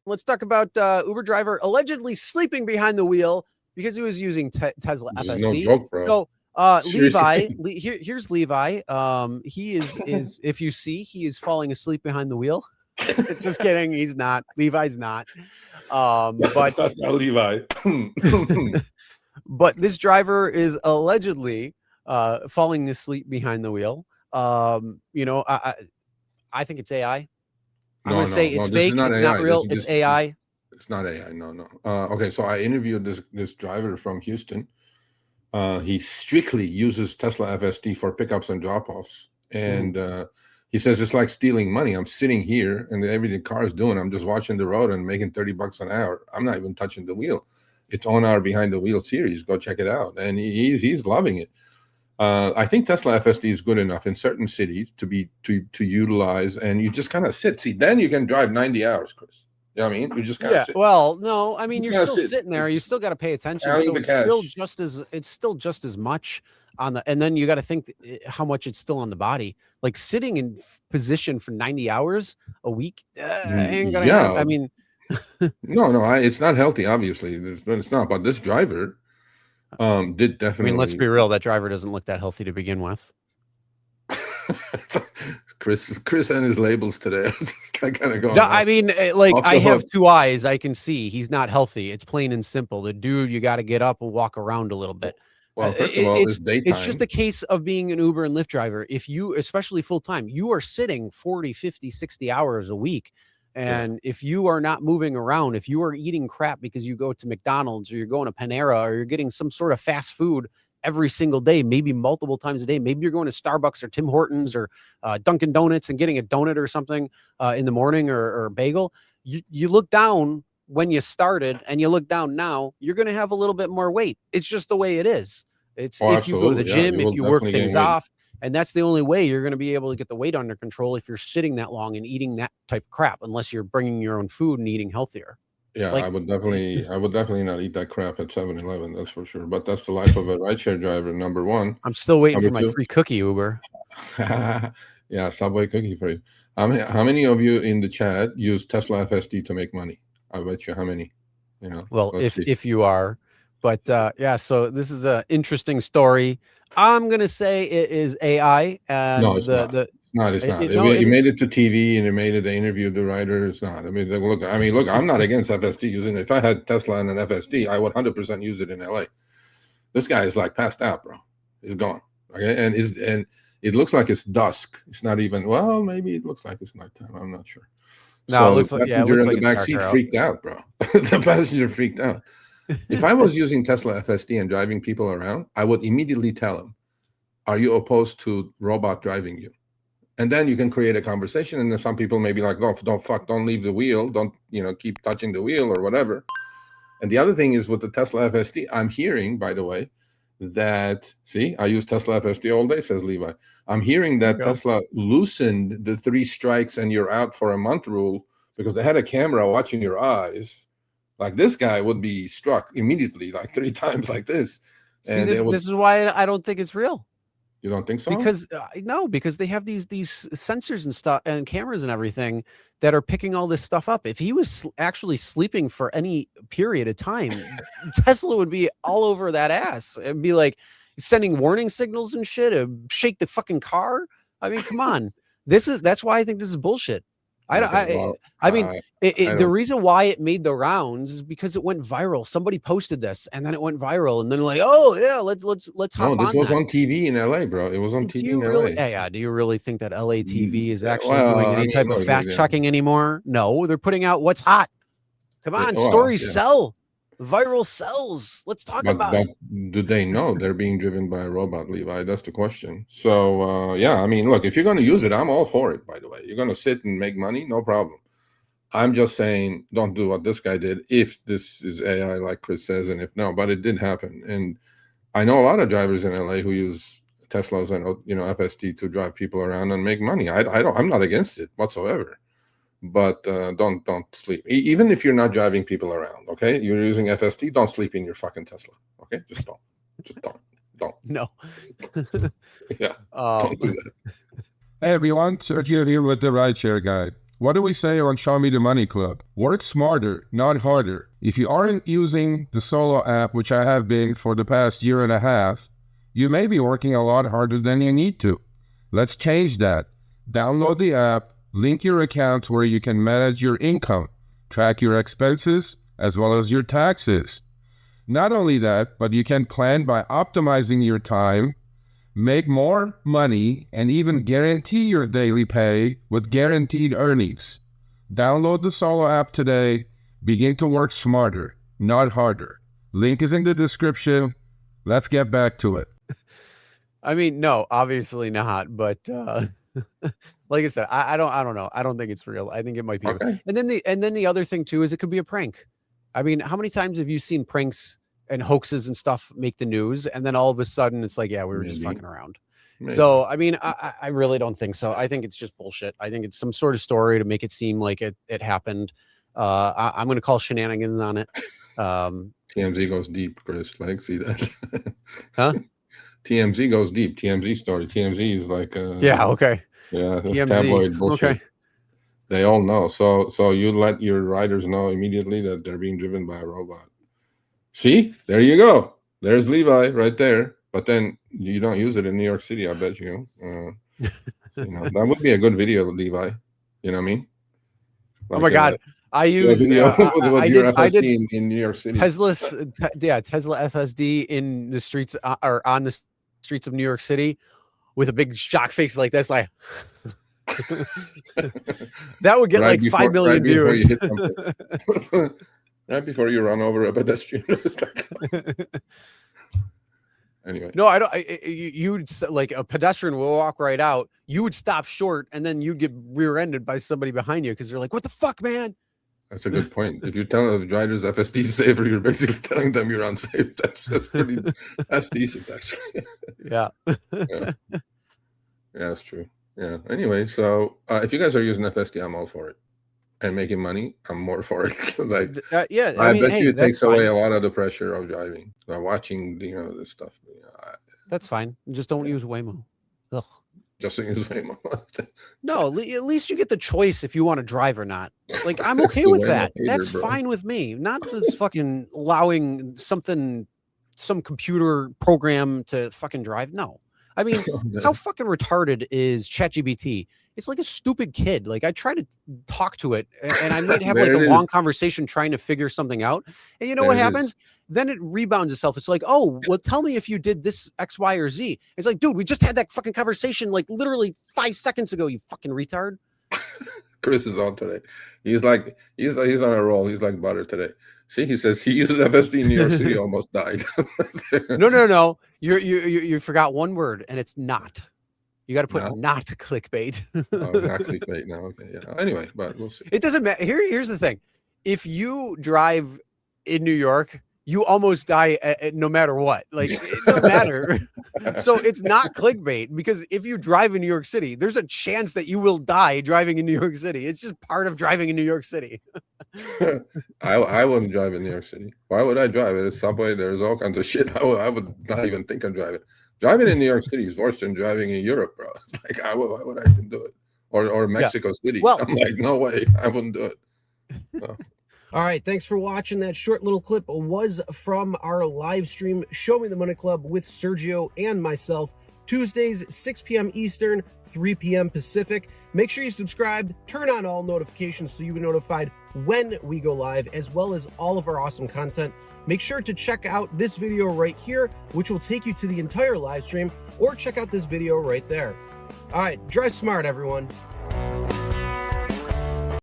Let's talk about Uber driver allegedly sleeping behind the wheel because he was using Tesla This FSD. is no joke, bro. So Levi, Seriously. here's Levi. He is if you see, he is falling asleep behind the wheel. Just kidding. He's not. Levi's not. But That's not Levi. but this driver is allegedly falling asleep behind the wheel. I think it's AI. I'm going to say it's fake. It's not real. It's AI. It's not AI. No. Okay, so I interviewed this driver from Houston. He strictly uses Tesla FSD for pickups and drop-offs. And he says it's like stealing money. I'm sitting here and everything the car is doing, I'm just watching the road and making $30 an hour. I'm not even touching the wheel. It's on our Behind the Wheel series. Go check it out. And he's loving it. I think Tesla FSD is good enough in certain cities to utilize, and you just kind of sit. See, then you can drive 90 hours, Chris. You know what I mean? You just kind of sit. Well, no, I mean, you're still sitting there. You still got to pay attention. So it's still just as much on the, and then you got to think how much it's still on the body. Like sitting in position for 90 hours a week ain't gonna happen. I mean, no, it's not healthy. Obviously, it's not. But this driver did definitely. I mean, let's be real. That driver doesn't look that healthy to begin with. Chris and his labels today. kind of going. No, I mean, like I have two eyes. I can see he's not healthy. It's plain and simple. The dude, you got to get up and walk around a little bit. Well, first of all, it's daytime. It's just a case of being an Uber and Lyft driver. If you, especially full time, you are sitting 40, 50, 60 hours a week. And if you are not moving around, if you are eating crap because you go to McDonald's or you're going to Panera or you're getting some sort of fast food every single day, maybe multiple times a day, maybe you're going to Starbucks or Tim Hortons or Dunkin' Donuts and getting a donut or something in the morning or a bagel, you look down when you started and you look down now, you're going to have a little bit more weight. It's just the way it is. It's if you go to the gym, if you work things off. And that's the only way you're going to be able to get the weight under control if you're sitting that long and eating that type of crap, unless you're bringing your own food and eating healthier. Yeah, like, I would definitely not eat that crap at 7-Eleven. That's for sure. But that's the life of a rideshare driver. Number one. I'm still waiting for my free cookie, Uber. Yeah, Subway cookie for you. How many of you in the chat use Tesla FSD to make money? I bet you how many. You know. Well, if you are, but yeah. So this is an interesting story. I'm gonna say it is AI. And no, it's not. It's not. It made it to TV and it made it. They interviewed the writer. It's not. I mean, look. I'm not against FSD using it. If I had Tesla and an FSD, I would 100% use it in LA. This guy is like passed out, bro. He's gone. Okay, and it looks like it's dusk. It's not even. Well, maybe it looks like it's nighttime. I'm not sure. No, so it looks like it looks like the back seat freaked out, bro. The passenger freaked out. If I was using Tesla FSD and driving people around, I would immediately tell them, are you opposed to robot driving you? And then you can create a conversation. And then some people may be like, don't leave the wheel. Don't, keep touching the wheel or whatever. And the other thing is with the Tesla FSD, I'm hearing, by the way, that, see, I use Tesla FSD all day, says Levi. I'm hearing that Tesla loosened the 3 strikes and you're out for a month rule because they had a camera watching your eyes. Like this guy would be struck immediately, like 3 times like this. See, this is why I don't think it's real. You don't think so? Because no, because they have these sensors and stuff and cameras and everything that are picking all this stuff up. If he was actually sleeping for any period of time, Tesla would be all over that ass. It'd be like sending warning signals and shit. It'd shake the fucking car. I mean, come on. That's why I think this is bullshit. The reason why it made the rounds is because it went viral. Somebody posted this and then it went viral and then like, oh yeah, let's hop on. No, this was on TV in LA, bro. It was on TV in LA. Yeah. Do you really think that LA TV is actually doing any type of fact checking anymore? No, they're putting out what's hot. Come on, stories sell. Viral sells. Let's talk about it. Do they know they're being driven by a robot, Levi? That's the question. So, yeah, I mean, look, if you're going to use it, I'm all for it, by the way. You're going to sit and make money, no problem. I'm just saying don't do what this guy did if this is AI, like Chris says, and if no, but it did happen. And I know a lot of drivers in LA who use Teslas and, FSD to drive people around and make money. I'm not against it whatsoever. But don't sleep. Even if you're not driving people around, okay? You're using FSD, don't sleep in your fucking Tesla, okay? Just don't. No. Yeah, don't do that. Hey, everyone. Sergio here with the Rideshare Guy. what do we say on Show Me the Money Club? Work smarter, not harder. If you aren't using the Solo app, which I have been for the past year and a half, you may be working a lot harder than you need to. Let's change that. Download the app, link your account where you can manage your income, track your expenses, as well as your taxes. Not only that, but you can plan by optimizing your time, make more money, and even guarantee your daily pay with guaranteed earnings. Download the Solo app today. Begin to work smarter, not harder. Link is in the description. Let's get back to it. I mean, no, obviously not. But like I said, I don't know. I don't think it's real. I think it might be. Okay. And then the other thing too is it could be a prank. I mean, how many times have you seen pranks and hoaxes and stuff make the news, and then all of a sudden it's like, yeah, we were just fucking around. So I mean, I really don't think so. I think it's just bullshit. I think it's some sort of story to make it seem like it happened. I'm going to call shenanigans on it. TMZ goes deep, Chris. Like, see that? Huh? TMZ goes deep. TMZ story. TMZ is like yeah, okay. Yeah, TMZ. tabloid bullshit. Okay. They all know. So you let your riders know immediately that they're being driven by a robot. See, there you go. There's Levi right there. But then you don't use it in New York City, I bet you. You know, that would be a good video, Levi. You know what I mean? Like, oh my God. I use I did in New York City. Tesla FSD in the streets or on the streets of New York City with a big shock face like this, like that would get right like 5 million views. Right before you run over a pedestrian. Anyway, no, I don't. You'd like a pedestrian will walk right out. You would stop short, and then you'd get rear-ended by somebody behind you because they're like, "What the fuck, man?" That's a good point. If you're telling the riders FSD is safer, you're basically telling them you're unsafe. That's decent, actually. Yeah. Yeah, that's true. Yeah. Anyway, so if you guys are using FSD, I'm all for it. And making money, I'm more for it. Like, yeah, I mean, bet you it takes away a lot of the pressure of driving, watching, this stuff. That's fine. Just don't use Waymo. Ugh. Just use Waymo. No, at least you get the choice if you want to drive or not. Like, I'm okay with that. That's fine with me. Not this fucking allowing some computer program to fucking drive. No. I mean, how fucking retarded is ChatGPT? It's like a stupid kid. Like, I try to talk to it and I might have like a long conversation trying to figure something out. And you know what happens? Then it rebounds itself. It's like, oh, well, tell me if you did this X, Y, or Z. It's like, dude, we just had that fucking conversation like literally 5 seconds ago, you fucking retard. Chris is on today. He's like, he's on a roll. He's like butter today. See, he says he uses FSD in New York City, almost died. No. You forgot one word, and it's not. You got to put not clickbait. Oh, not clickbait. No, okay, yeah. Anyway, but we'll see. It doesn't matter. Here's the thing: if you drive in New York, you almost die no matter what. Like, it doesn't matter. So it's not clickbait, because if you drive in New York City, there's a chance that you will die driving in New York City. It's just part of driving in New York City. I wouldn't drive in New York City. Why would I drive? There's subway. There's all kinds of shit. I would not even think of driving. Driving in New York City is worse than driving in Europe, bro. Like, why would I even do it? Or Mexico City. Well, I'm like, no way. I wouldn't do it. So. All right, thanks for watching. That short little clip was from our live stream, Show Me the Money Club, with Sergio and myself, Tuesdays, 6 p.m. Eastern, 3 p.m. Pacific. Make sure you subscribe, turn on all notifications so you get notified when we go live, as well as all of our awesome content. Make sure to check out this video right here, which will take you to the entire live stream, or check out this video right there. All right, drive smart, everyone.